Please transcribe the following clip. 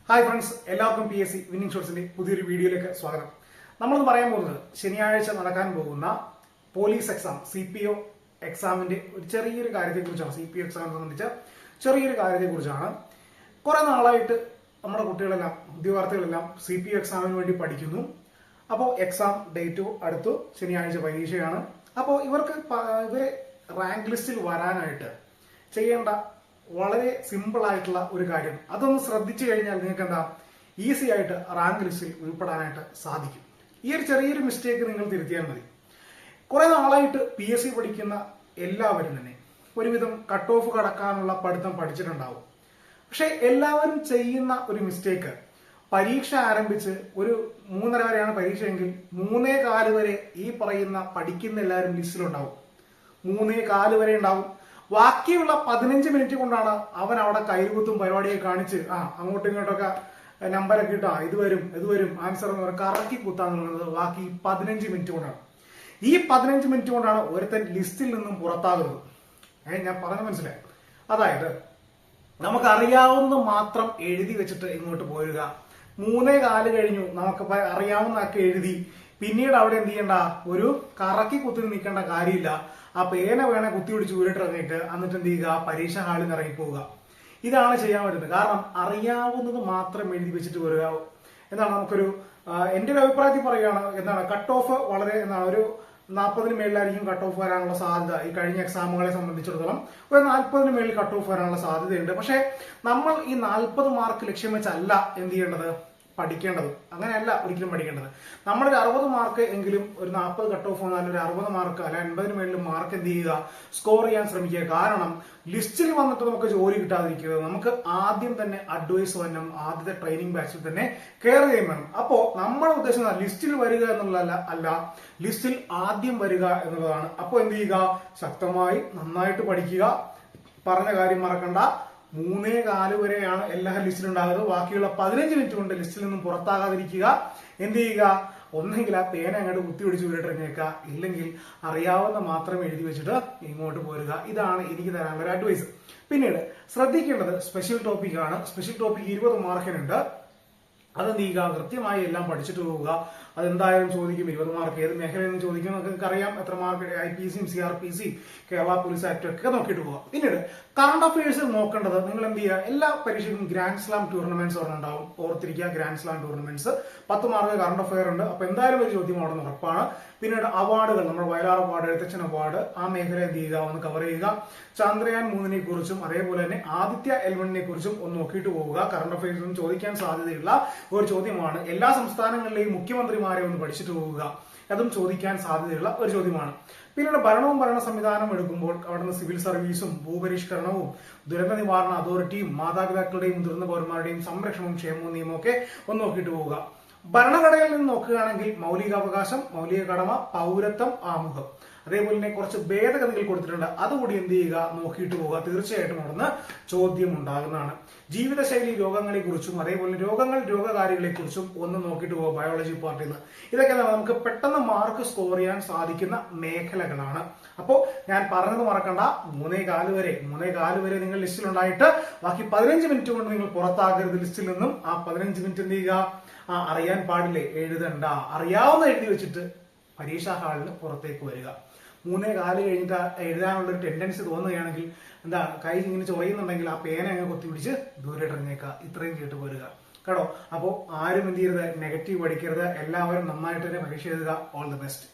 Hi friends, എല്ലാവർക്കും PSC winning ഷോട്ട്സിന്റെ പുതിയൊരു വീഡിയോയിലേക്ക് സ്വാഗതം. നമ്മളൊന്ന് പറയാൻ പോകുന്നത് ശനിയാഴ്ച നടക്കാൻ പോകുന്ന പോലീസ് എക്സാം CPO എക്സാമിന്റെ ഒരു ചെറിയൊരു കാര്യത്തെക്കുറിച്ചാണ്. CPO എക്സാമിനെ സംബന്ധിച്ച ചെറിയൊരു കാര്യത്തെക്കുറിച്ചാണ്. കുറെ നാളായിട്ട് നമ്മുടെ കുട്ടികളെല്ലാം ഉദ്യോഗാർത്ഥികളെല്ലാം CPO എക്സാമിന് വേണ്ടി പഠിക്കുന്നു. അപ്പോൾ എക്സാം ഡേറ്റ് അടുത്തു, ശനിയാഴ്ച പരീക്ഷയാണ്. അപ്പോൾ ഇവരെ റാങ്ക് ലിസ്റ്റിൽ വരാനായിട്ട് ചെയ്യേണ്ട വളരെ സിമ്പിൾ ആയിട്ടുള്ള ഒരു കാര്യം, അതൊന്ന് ശ്രദ്ധിച്ചു കഴിഞ്ഞാൽ നിങ്ങൾക്ക് എന്താ ഈസി ആയിട്ട് റാങ്ക് ലിസ്റ്റിൽ ഉൾപ്പെടാനായിട്ട് സാധിക്കും. ഈ ഒരു ചെറിയൊരു മിസ്റ്റേക്ക് നിങ്ങൾ തിരുത്തിയാൽ മതി. കുറെ നാളായിട്ട് PSC പഠിക്കുന്ന എല്ലാവരും തന്നെ ഒരുവിധം കട്ട് ഓഫ് കടക്കാനുള്ള പഠിത്തം പഠിച്ചിട്ടുണ്ടാവും. പക്ഷെ എല്ലാവരും ചെയ്യുന്ന ഒരു മിസ്റ്റേക്ക്, പരീക്ഷ ആരംഭിച്ച് ഒരു 3:30 വരെയാണ് പരീക്ഷയെങ്കിൽ 3:15 വരെ ഈ പറയുന്ന പഠിക്കുന്ന എല്ലാവരും ലിസ്റ്റിലുണ്ടാവും. 3:15 വരെ ഉണ്ടാവും. ബാക്കിയുള്ള 15 മിനിറ്റ് കൊണ്ടാണ് അവൻ അവിടെ കൈകുത്തും പരിപാടിയെ കാണിച്ച് അങ്ങോട്ടും ഇങ്ങോട്ടൊക്കെ നമ്പരൊക്കെ ഇട്ടാ ഇത് വരും ആൻസർ എന്ന് പറഞ്ഞാൽ കറക്കി കുത്താന്നുള്ളത് ബാക്കി 15 മിനിറ്റ് കൊണ്ടാണ്. ഈ 15 മിനിറ്റ് കൊണ്ടാണ് ഒരുത്തൻ ലിസ്റ്റിൽ നിന്നും പുറത്താകുന്നത്. ഞാൻ പറഞ്ഞ മനസ്സിലായി. അതായത് നമുക്കറിയാവുന്നത് മാത്രം എഴുതി വെച്ചിട്ട് ഇങ്ങോട്ട് പോരുക. 3:15 കഴിഞ്ഞു, നമുക്ക് അറിയാവുന്നതൊക്കെ എഴുതി, പിന്നീട് അവിടെ എന്ത് ചെയ്യണ്ട, ഒരു കറക്കി കുത്തി നിൽക്കേണ്ട കാര്യമില്ല. ആ പേന വേണേ കുത്തി പിടിച്ച് ഊരിട്ടിറങ്ങിയിട്ട് എന്നിട്ട് എന്ത് ചെയ്യുക, പരീക്ഷ ഹാളിൽ നിന്ന് ഇറങ്ങിപ്പോവുക. ഇതാണ് ചെയ്യാൻ പറ്റുന്നത്. കാരണം അറിയാവുന്നത് മാത്രം എഴുതി വെച്ചിട്ട് വരിക എന്താണ് നമുക്കൊരു എന്റെ ഒരു അഭിപ്രായത്തിൽ പറയുകയാണ്. എന്താണ് കട്ട് ഓഫ് വളരെ ഒരു 40-ന് മേളിലായിരിക്കും കട്ട് ഓഫ് വരാനുള്ള സാധ്യത. ഈ കഴിഞ്ഞ എക്സാമുകളെ സംബന്ധിച്ചിടത്തോളം ഒരു 40-ന് മേളിൽ കട്ട് ഓഫ് വരാനുള്ള സാധ്യതയുണ്ട്. പക്ഷെ നമ്മൾ ഈ 40 മാർക്ക് ലക്ഷ്യം വെച്ചല്ല എന്ത് ചെയ്യേണ്ടത്, പഠിക്കേണ്ടത്. അങ്ങനെയല്ല ഒരിക്കലും പഠിക്കേണ്ടത്. നമ്മളൊരു 60 മാർക്ക് എങ്കിലും ഒരു 40 കട്ട് ഓഫ് വന്നാൽ ഒരു 60 മാർക്ക് അല്ല 80-ന് മേളിൽ മാർക്ക് എന്ത് ചെയ്യുക, സ്കോർ ചെയ്യാൻ ശ്രമിക്കുക. കാരണം ലിസ്റ്റിൽ വന്നിട്ട് നമുക്ക് ജോലി കിട്ടാതിരിക്കുന്നത്, നമുക്ക് ആദ്യം തന്നെ അഡ്വൈസ് വരണം, ആദ്യത്തെ ട്രെയിനിങ് ബാച്ചിൽ തന്നെ കെയർ ചെയ്യാൻ വേണം. അപ്പോ നമ്മുടെ ഉദ്ദേശം ലിസ്റ്റിൽ വരിക എന്നുള്ളതല്ല, ലിസ്റ്റിൽ ആദ്യം വരിക എന്നുള്ളതാണ്. അപ്പോൾ എന്ത് ചെയ്യുക, ശക്തമായി നന്നായിട്ട് പഠിക്കുക. പറഞ്ഞ കാര്യം മറക്കണ്ട. 3:15 വരെയാണ് എല്ലാ ലിസ്റ്റിലും ഉണ്ടാകുന്നത്. ബാക്കിയുള്ള 15 മിനിറ്റ് കൊണ്ട് ലിസ്റ്റിൽ നിന്നും പുറത്താകാതിരിക്കുക. എന്ത് ചെയ്യുക, ഒന്നെങ്കിൽ ആ പേന അങ്ങോട്ട് കുത്തിപിടിച്ച് ഉരുട്ടിറങ്ങിയേക്കുക, ഇല്ലെങ്കിൽ അറിയാവുന്ന മാത്രം എഴുതി വെച്ചിട്ട് ഇങ്ങോട്ട് പോരുക. ഇതാണ് എനിക്ക് തരാനുള്ള ഒരു അഡ്വൈസ്. പിന്നീട് ശ്രദ്ധിക്കേണ്ടത് സ്പെഷ്യൽ ടോപ്പിക് ആണ്. Special topic 20 മാർക്കിനുണ്ട്. അതെന്ത് ചെയ്യുക, കൃത്യമായി എല്ലാം പഠിച്ചിട്ട് പോവുക. അതെന്തായാലും ചോദിക്കും. 20 മാർക്ക് ഏത് മേഖലയിൽ നിന്ന് ചോദിക്കും നിങ്ങൾക്ക് അറിയാം. എത്ര mark IPC, CRPC, Kerala police act ഒക്കെ നോക്കിയിട്ട് പോവാം. പിന്നീട് കറണ്ട് അഫയേഴ്സ് നോക്കേണ്ടത്, നിങ്ങൾ എന്ത് ചെയ്യുക, എല്ലാ പരീക്ഷയ്ക്കും ഗ്രാൻഡ് സ്ലാം ടൂർണമെന്റ്സ് ഉണ്ടാവും. ഓർത്തിരിക്കുക, grand slam tournaments 10 mark current affair ഉണ്ട്. അപ്പൊ എന്തായാലും ഒരു ചോദ്യം അവിടെ നിന്ന് ഉറപ്പാണ്. പിന്നീട് അവാർഡുകൾ, നമ്മുടെ വയലാർ അവാർഡ്, എഴുത്തച്ഛൻ അവാർഡ്, ആ മേഖല എന്ത് ചെയ്യുക, ഒന്ന് കവർ ചെയ്യുക. ചന്ദ്രയാൻ 3-നെ കുറിച്ചും അതേപോലെ തന്നെ ആദിത്യ L1-നെ കുറിച്ചും ഒന്ന് നോക്കിയിട്ട് പോവുക. കറണ്ട് അഫയേഴ്സും ചോദിക്കാൻ സാധ്യതയുള്ള ഒരു ചോദ്യമാണ്. എല്ലാ സംസ്ഥാനങ്ങളിലെയും മുഖ്യമന്ത്രിമാരെ ഒന്ന് പഠിച്ചിട്ട് പോവുക. അതും ചോദിക്കാൻ സാധ്യതയുള്ള ഒരു ചോദ്യമാണ്. പിന്നീട് ഭരണവും ഭരണ സംവിധാനം എടുക്കുമ്പോൾ അവിടുന്ന് സിവിൽ സർവീസും ഭൂപരിഷ്കരണവും ദുരന്ത നിവാരണ അതോറിറ്റിയും മാതാപിതാക്കളുടെയും മുതിർന്ന പൗരന്മാരുടെയും സംരക്ഷണവും ക്ഷേമവും നിയമവും ഒക്കെ ഒന്ന് നോക്കിയിട്ട് പോവുക. ഭരണഘടനയിൽ നിന്ന് നോക്കുകയാണെങ്കിൽ മൗലികാവകാശം, മൗലിക കടമ, പൗരത്വം, ആമുഖം, അതേപോലെ തന്നെ കുറച്ച് ഭേദഗതികൾ കൊടുത്തിട്ടുണ്ട്. അതുകൂടി എന്ത് ചെയ്യുക, നോക്കിയിട്ട് പോവുക. തീർച്ചയായിട്ടും അവിടുന്ന് ചോദ്യം ഉണ്ടാകുന്നതാണ്. ജീവിതശൈലി രോഗങ്ങളെ കുറിച്ചും അതേപോലെ രോഗകാരികളെ കുറിച്ചും ഒന്ന് നോക്കിയിട്ട് പോവുക ബയോളജി പാർട്ടിൽ നിന്ന്. ഇതൊക്കെ നമുക്ക് പെട്ടെന്ന് മാർക്ക് സ്കോർ ചെയ്യാൻ സാധിക്കുന്ന മേഖലകളാണ്. അപ്പോൾ ഞാൻ പറഞ്ഞത് മറക്കണ്ട. 3:15 വരെ നിങ്ങൾ ലിസ്റ്റിലുണ്ടായിട്ട് ബാക്കി 15 മിനിറ്റ് കൊണ്ട് നിങ്ങൾ പുറത്താകരുത് ലിസ്റ്റിൽ നിന്നും. ആ 15 മിനിറ്റ് എന്ത് ചെയ്യുക, അറിയാൻ പാടില്ലേ, എഴുതണ്ട, അറിയാവുന്ന എഴുതി വെച്ചിട്ട് പരീക്ഷാ ഹാളിന് പുറത്തേക്ക് വരിക. 3:15 കഴിഞ്ഞിട്ട് എഴുതാനുള്ള ഒരു ടെൻഡൻസി തോന്നുകയാണെങ്കിൽ കൈ ഇങ്ങനെ ചൊറിയുന്നുണ്ടെങ്കിൽ ആ പേന അങ്ങ് കൊത്തിപ്പിടിച്ച് ദൂരെ ഇറങ്ങിയേക്കുക. ഇത്രയും കേട്ട് പോരുക കേട്ടോ. അപ്പോൾ ആരും എന്ത് ചെയ്യരുത്, നെഗറ്റീവ് പഠിക്കരുത്. എല്ലാവരും നന്നായിട്ട് തന്നെ പരീക്ഷ എഴുതുക. All the best.